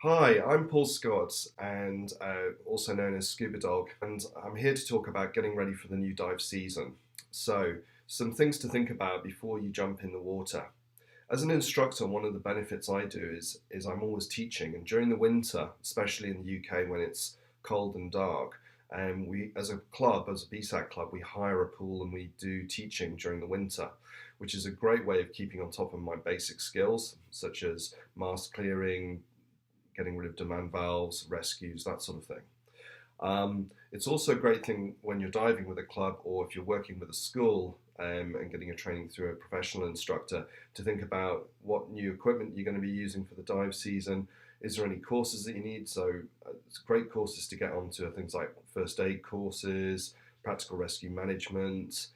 Hi, I'm Paul Scott, and also known as Scuba Dog, and I'm here to talk about getting ready for the new dive season. So, some things to think about before you jump in the water. As an instructor, one of the benefits I do is I'm always teaching, and during the winter, especially in the UK when it's cold and dark, we as a club, as a BSAC club, we hire a pool and we do teaching during the winter, which is a great way of keeping on top of my basic skills, such as mast clearing, getting rid of demand valves, rescues, that sort of thing. It's also a great thing when you're diving with a club or if you're working with a school and getting a training through a professional instructor to think about what new equipment you're going to be using for the dive season. Is there any courses that you need? So it's great courses to get onto are things like first aid courses, practical rescue management,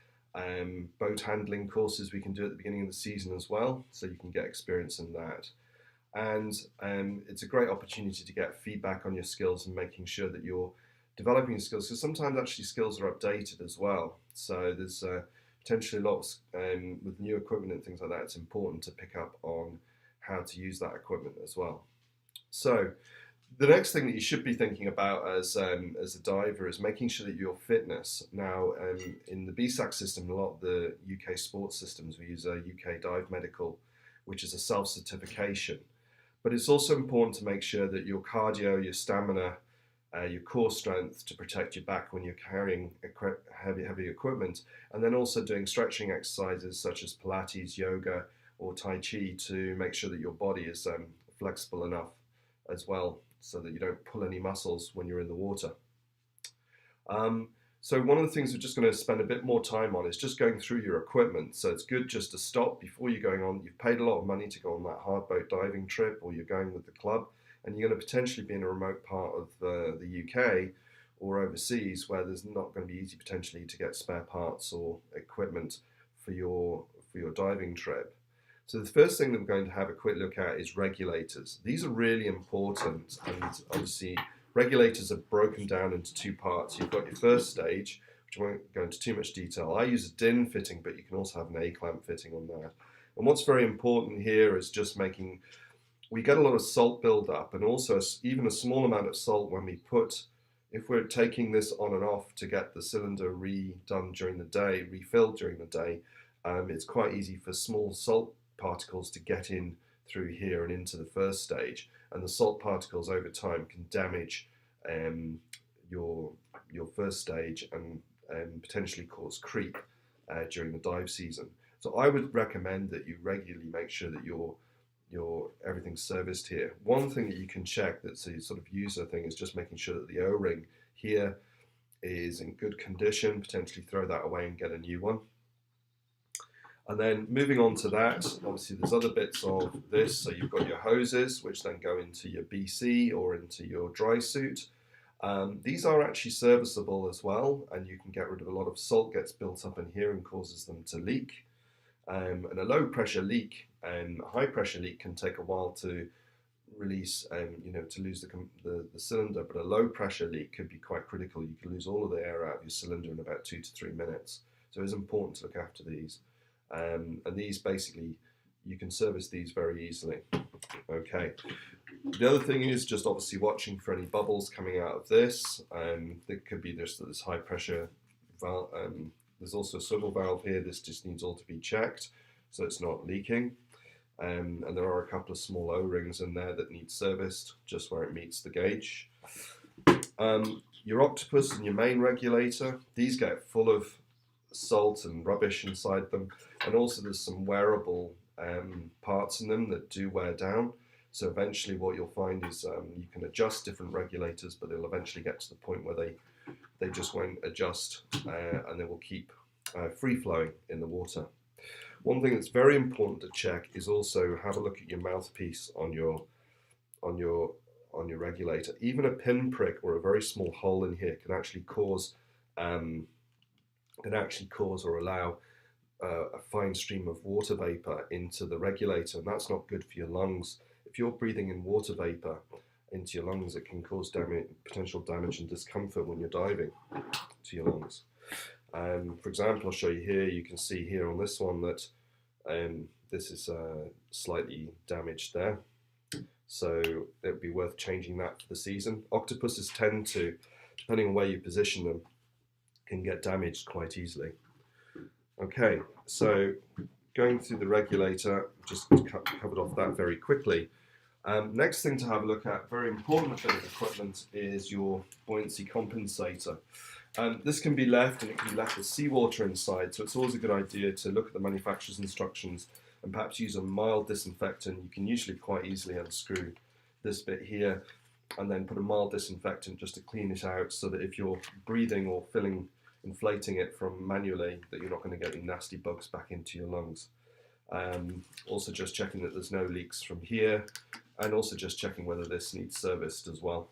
boat handling courses we can do at the beginning of the season as well, so you can get experience in that. And it's a great opportunity to get feedback on your skills and making sure that you're developing your skills, because sometimes actually skills are updated as well. So there's potentially lots with new equipment and things like that. It's important to pick up on how to use that equipment as well. So the next thing that you should be thinking about as a diver is making sure that your fitness. Now, in the BSAC system, a lot of the UK sports systems, we use a UK Dive Medical, which is a self-certification. But it's also important to make sure that your cardio, your stamina, your core strength to protect your back when you're carrying heavy equipment, and then also doing stretching exercises such as Pilates, yoga, or Tai Chi to make sure that your body is flexible enough as well, so that you don't pull any muscles when you're in the water. Um, so one of the things we're just going to spend a bit more time on is just going through your equipment. So it's good just to stop before you're going on. You've paid a lot of money to go on that hard boat diving trip, or you're going with the club, and you're going to potentially be in a remote part of the UK or overseas where there's not going to be easy potentially to get spare parts or equipment for your diving trip. So the first thing that we're going to have a quick look at is regulators. These are really important, and obviously regulators are broken down into two parts. You've got your first stage, which I won't go into too much detail. I use a DIN fitting, but you can also have an A-clamp fitting on that. And what's very important here is just making, we get a lot of salt buildup, and also even a small amount of salt when we put, if we're taking this on and off to get the cylinder redone during the day, refilled during the day, it's quite easy for small salt particles to get in through here and into the first stage, and the salt particles over time can damage um, your first stage and potentially cause creep during the dive season. So I would recommend that you regularly make sure that your everything's serviced here. One thing that you can check that's a sort of user thing is just making sure that the O-ring here is in good condition. Potentially throw that away and get a new one. And then moving on to that, obviously there's other bits of this. So you've got your hoses, which then go into your BC or into your dry suit. These are actually serviceable as well, and you can get rid of a lot of salt gets built up in here and causes them to leak. And a low pressure leak and a high pressure leak can take a while to release, to lose the cylinder, but a low pressure leak could be quite critical. You can lose all of the air out of your cylinder in about 2 to 3 minutes. So it's important to look after these. And these basically, you can service these very easily. Okay. The other thing is just obviously watching for any bubbles coming out of this. There could be this high pressure valve. There's also a swivel valve here. This just needs all to be checked so it's not leaking. And there are a couple of small O-rings in there that need serviced just where it meets the gauge. Your octopus and your main regulator, these get full of salt and rubbish inside them, and also there's some wearable parts in them that do wear down. So eventually what you'll find is you can adjust different regulators, but they'll eventually get to the point where they just won't adjust and they will keep free flowing in the water. One thing that's very important to check is also have a look at your mouthpiece on your regulator. Even a pinprick or a very small hole in here can actually cause or allow a fine stream of water vapor into the regulator, and that's not good for your lungs. If you're breathing in water vapor into your lungs, it can cause potential damage and discomfort when you're diving to your lungs. For example, I'll show you here. You can see here on this one that this is slightly damaged there. so it would be worth changing that for the season. Octopuses tend to, depending on where you position them, can get damaged quite easily. Okay, so going through the regulator, just covered off that very quickly. Next thing to have a look at, very important bit of equipment, is your buoyancy compensator. This can be left, and it can be left with seawater inside, so it's always a good idea to look at the manufacturer's instructions and perhaps use a mild disinfectant. You can usually quite easily unscrew this bit here and then put a mild disinfectant just to clean it out, so that if you're breathing or inflating it from manually, that you're not going to get any nasty bugs back into your lungs. Also just checking that there's no leaks from here, and also just checking whether this needs serviced as well.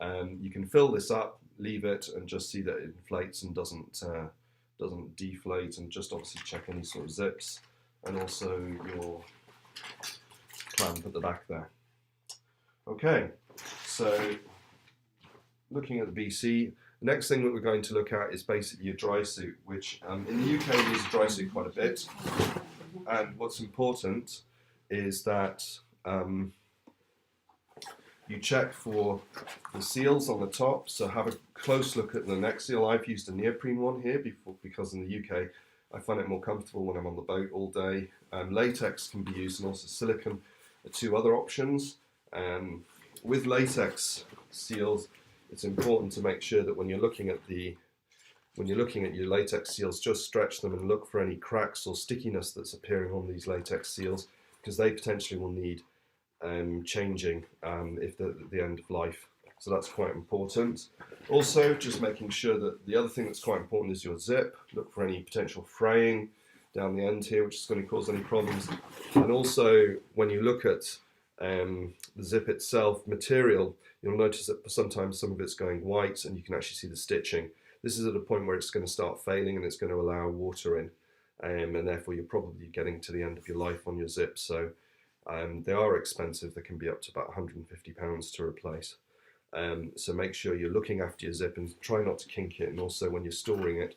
You can fill this up, leave it, and just see that it inflates and doesn't deflate, and just obviously check any sort of zips, and also your clamp at the back there. Okay, so looking at the BC, the next thing that we're going to look at is basically your dry suit, which in the UK we use a dry suit quite a bit, and what's important is that you check for the seals on the top, so have a close look at the neck seal. I've used a neoprene one here because in the UK I find it more comfortable when I'm on the boat all day. Latex can be used, and also silicone are two other options. With latex seals, it's important to make sure that when you're looking at your latex seals, just stretch them and look for any cracks or stickiness that's appearing on these latex seals, because they potentially will need changing if they're at the end of life. So that's quite important. Also, just making sure that the other thing that's quite important is your zip. Look for any potential fraying down the end here, which is going to cause any problems. And also, when you look at the zip itself material, you'll notice that sometimes some of it's going white, and you can actually see the stitching. This is at a point where it's going to start failing, and it's going to allow water in, and therefore you're probably getting to the end of your life on your zip. So they are expensive. They can be up to about £150 to replace. So make sure you're looking after your zip and try not to kink it, and also when you're storing it,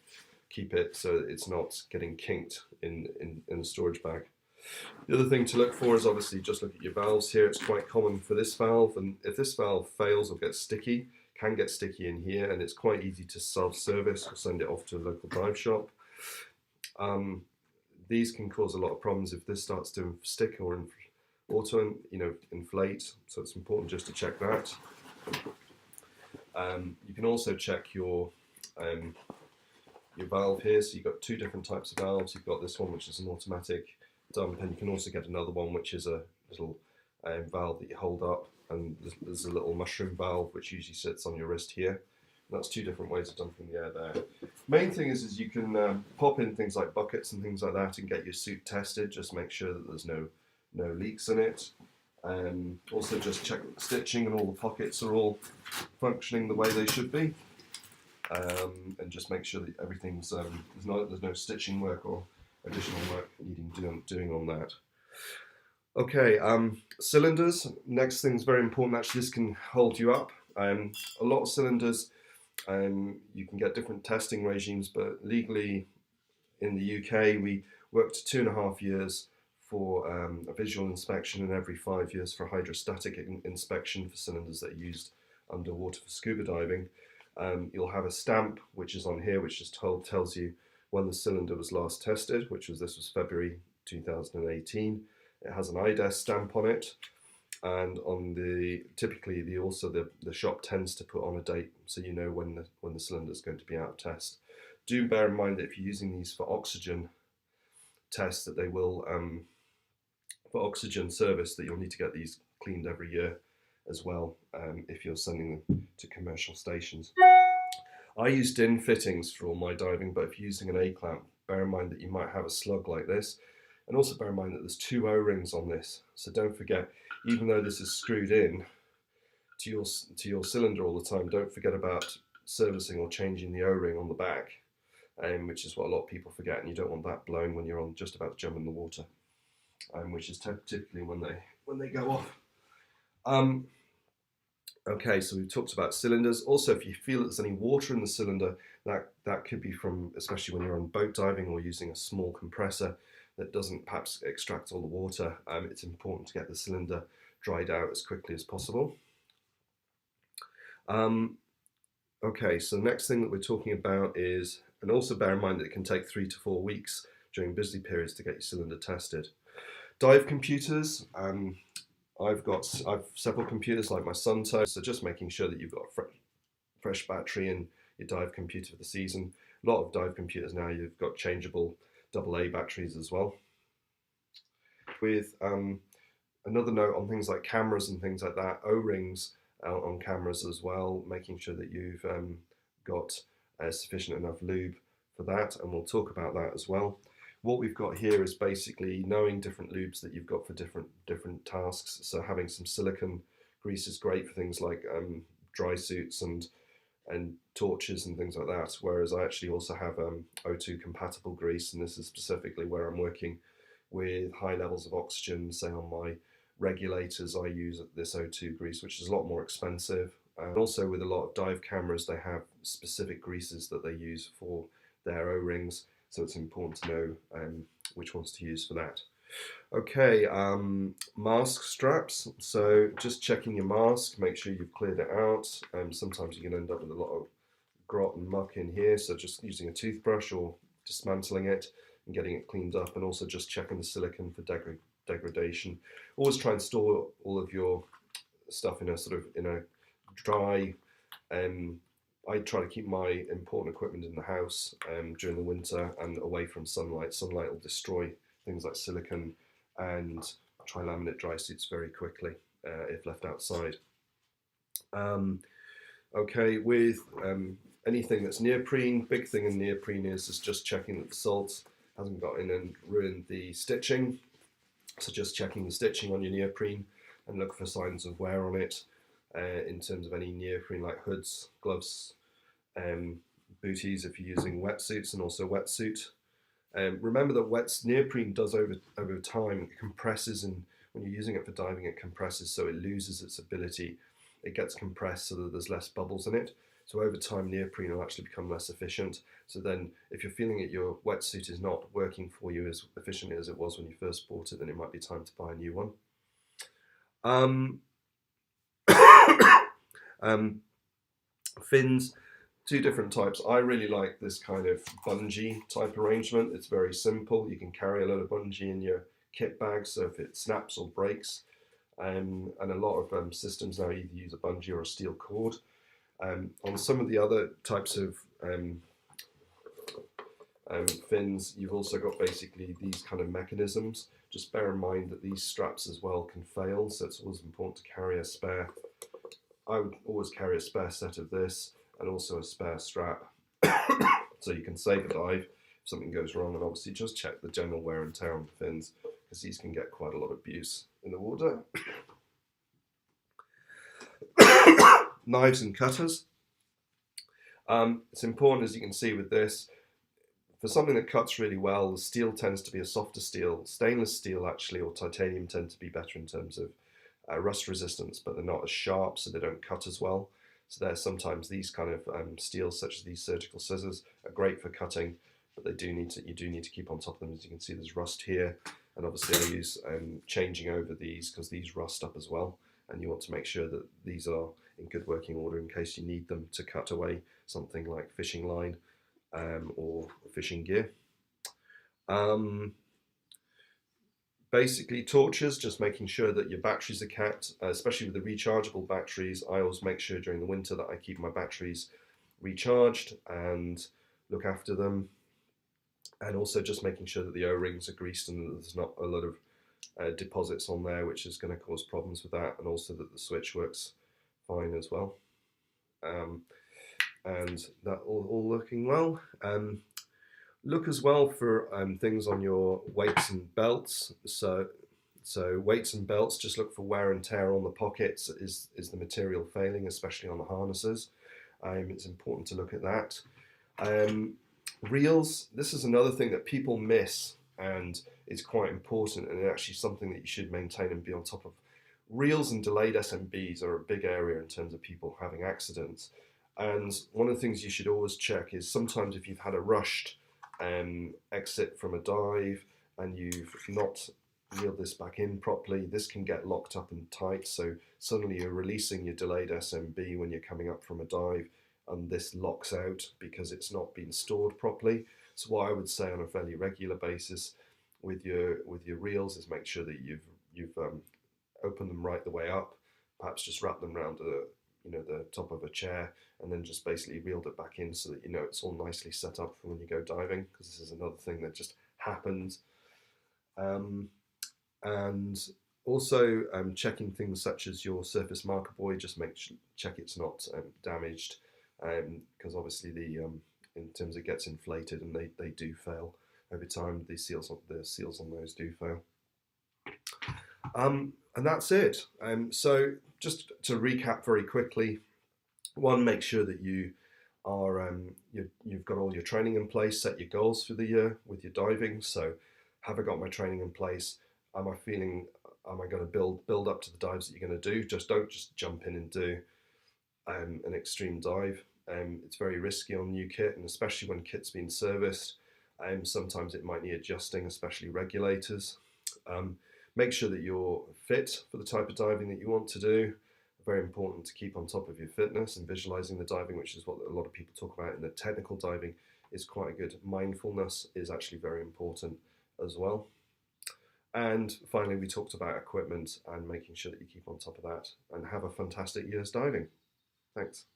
keep it so that it's not getting kinked in the storage bag. The other thing to look for is obviously just look at your valves here. It's quite common for this valve, and if this valve fails or gets sticky, can get sticky in here, and it's quite easy to self-service or send it off to a local dive shop. These can cause a lot of problems if this starts to stick or inflate, so it's important just to check that. You can also check your valve here. So you've got two different types of valves. You've got this one, which is an automatic dump, and you can also get another one, which is a little valve that you hold up, and there's a little mushroom valve which usually sits on your wrist here. And that's two different ways of dumping the air there. Main thing is you can pop in things like buckets and things like that and get your suit tested. Just make sure that there's no leaks in it. Also just check that the stitching and all the pockets are all functioning the way they should be, and just make sure that everything's there's no stitching work or additional work needing doing on that. Okay, cylinders. Next thing is very important. Actually, this can hold you up. A lot of cylinders, you can get different testing regimes, but legally in the UK we work to 2.5 years for a visual inspection, and every 5 years for a hydrostatic inspection for cylinders that are used underwater for scuba diving. You'll have a stamp which is on here, which just tells you when the cylinder was last tested, this was February 2018. It has an IDES stamp on it, and on typically the shop tends to put on a date, so you know when the cylinder is going to be out of test. Do bear in mind that if you're using these for oxygen tests, that they will for oxygen service, that you'll need to get these cleaned every year as well, if you're sending them to commercial stations. I use DIN fittings for all my diving, but if you're using an A-clamp, bear in mind that you might have a slug like this, and also bear in mind that there's 2 O-rings on this, so don't forget, even though this is screwed in to your cylinder all the time, don't forget about servicing or changing the O-ring on the back, which is what a lot of people forget, and you don't want that blown when you're just about to jump in the water, which is typically when they go off. Okay, so we've talked about cylinders. Also, if you feel that there's any water in the cylinder, that could be from, especially when you're on boat diving or using a small compressor that doesn't perhaps extract all the water. It's important to get the cylinder dried out as quickly as possible. Okay, so the next thing that we're talking about is, and also bear in mind that it can take 3 to 4 weeks during busy periods to get your cylinder tested. Dive computers, I've several computers like my Sunto, so just making sure that you've got a fresh battery in your dive computer for the season. A lot of dive computers now, you've got changeable AA batteries as well. With another note on things like cameras and things like that, O-rings on cameras as well, making sure that you've got sufficient enough lube for that, and we'll talk about that as well. What we've got here is basically knowing different lubes that you've got for different tasks. So having some silicone grease is great for things like dry suits and torches and things like that, whereas I actually also have O2 compatible grease, and this is specifically where I'm working with high levels of oxygen. Say on my regulators I use this O2 grease, which is a lot more expensive, and also with a lot of dive cameras they have specific greases that they use for their O-rings, so it's important to know which ones to use for that. Okay, mask straps. So just checking your mask, make sure you've cleared it out. Sometimes you can end up with a lot of grot and muck in here, so just using a toothbrush or dismantling it and getting it cleaned up, and also just checking the silicone for degradation. Always try and store all of your stuff in a dry, I try to keep my important equipment in the house during the winter and away from sunlight. Sunlight will destroy things like silicone and tri-laminate dry suits very quickly if left outside. Okay, with anything that's neoprene, big thing in neoprene is just checking that the salt hasn't got in and ruined the stitching. So just checking the stitching on your neoprene and look for signs of wear on it in terms of any neoprene like hoods, gloves, booties if you're using wetsuits, and also wetsuit. Remember that neoprene does over time, it compresses, and when you're using it for diving it compresses, so it loses its ability. It gets compressed so that there's less bubbles in it. So over time neoprene will actually become less efficient. So then if you're feeling that your wetsuit is not working for you as efficiently as it was when you first bought it, then it might be time to buy a new one. Fins, two different types. I really like this kind of bungee type arrangement. It's very simple. You can carry a load of bungee in your kit bag, so if it snaps or breaks, and a lot of systems now either use a bungee or a steel cord. On some of the other types of fins, you've also got basically these kind of mechanisms. Just bear in mind that these straps as well can fail, so it's always important to carry a spare. I would always carry a spare set of this and also a spare strap so you can save a dive if something goes wrong, and obviously just check the general wear and tear on the fins, because these can get quite a lot of abuse in the water. Knives and cutters. It's important, as you can see with this, for something that cuts really well, the steel tends to be a softer steel. Stainless steel actually, or titanium, tend to be better in terms of rust resistance, but they're not as sharp, so they don't cut as well. So there's sometimes these kind of steels, such as these surgical scissors, are great for cutting, but you do need to keep on top of them. As you can see, there's rust here, and obviously I use changing over these because these rust up as well, and you want to make sure that these are in good working order in case you need them to cut away something like fishing line or fishing gear. Basically torches, just making sure that your batteries are kept, especially with the rechargeable batteries. I always make sure during the winter that I keep my batteries recharged and look after them, and also just making sure that the O-rings are greased and that there's not a lot of deposits on there, which is going to cause problems with that, and also that the switch works fine as well. And that all looking well. Look as well for things on your weights and belts. So weights and belts, just look for wear and tear on the pockets. Is the material failing, especially on the harnesses? It's important to look at that. Reels, this is another thing that people miss and is quite important, and actually something that you should maintain and be on top of. Reels and delayed SMBs are a big area in terms of people having accidents. And one of the things you should always check is sometimes if you've had a rushed exit from a dive and you've not reel this back in properly. This can get locked up and tight, so suddenly you're releasing your delayed SMB when you're coming up from a dive, and this locks out because it's not been stored properly. So what I would say on a fairly regular basis with your reels is make sure that you've opened them right the way up. Perhaps just wrap them around the top of a chair, and then just basically reeled it back in so that it's all nicely set up for when you go diving, because this is another thing that just happens. And also checking things such as your surface marker buoy, just check it's not damaged, because obviously in terms it gets inflated and they do fail over time. The seals on those do fail. And that's it. So just to recap very quickly, one, make sure that you are you've got all your training in place. Set your goals for the year with your diving. So, have I got my training in place? Am I going to build up to the dives that you're going to do? Don't just jump in and do an extreme dive. It's very risky on new kit, and especially when kit's been serviced. Sometimes it might need adjusting, especially regulators. Make sure that you're fit for the type of diving that you want to do. Very important to keep on top of your fitness and visualizing the diving, which is what a lot of people talk about in the technical diving, is quite good. Mindfulness is actually very important as well. And finally, we talked about equipment and making sure that you keep on top of that, and have a fantastic year's diving. Thanks.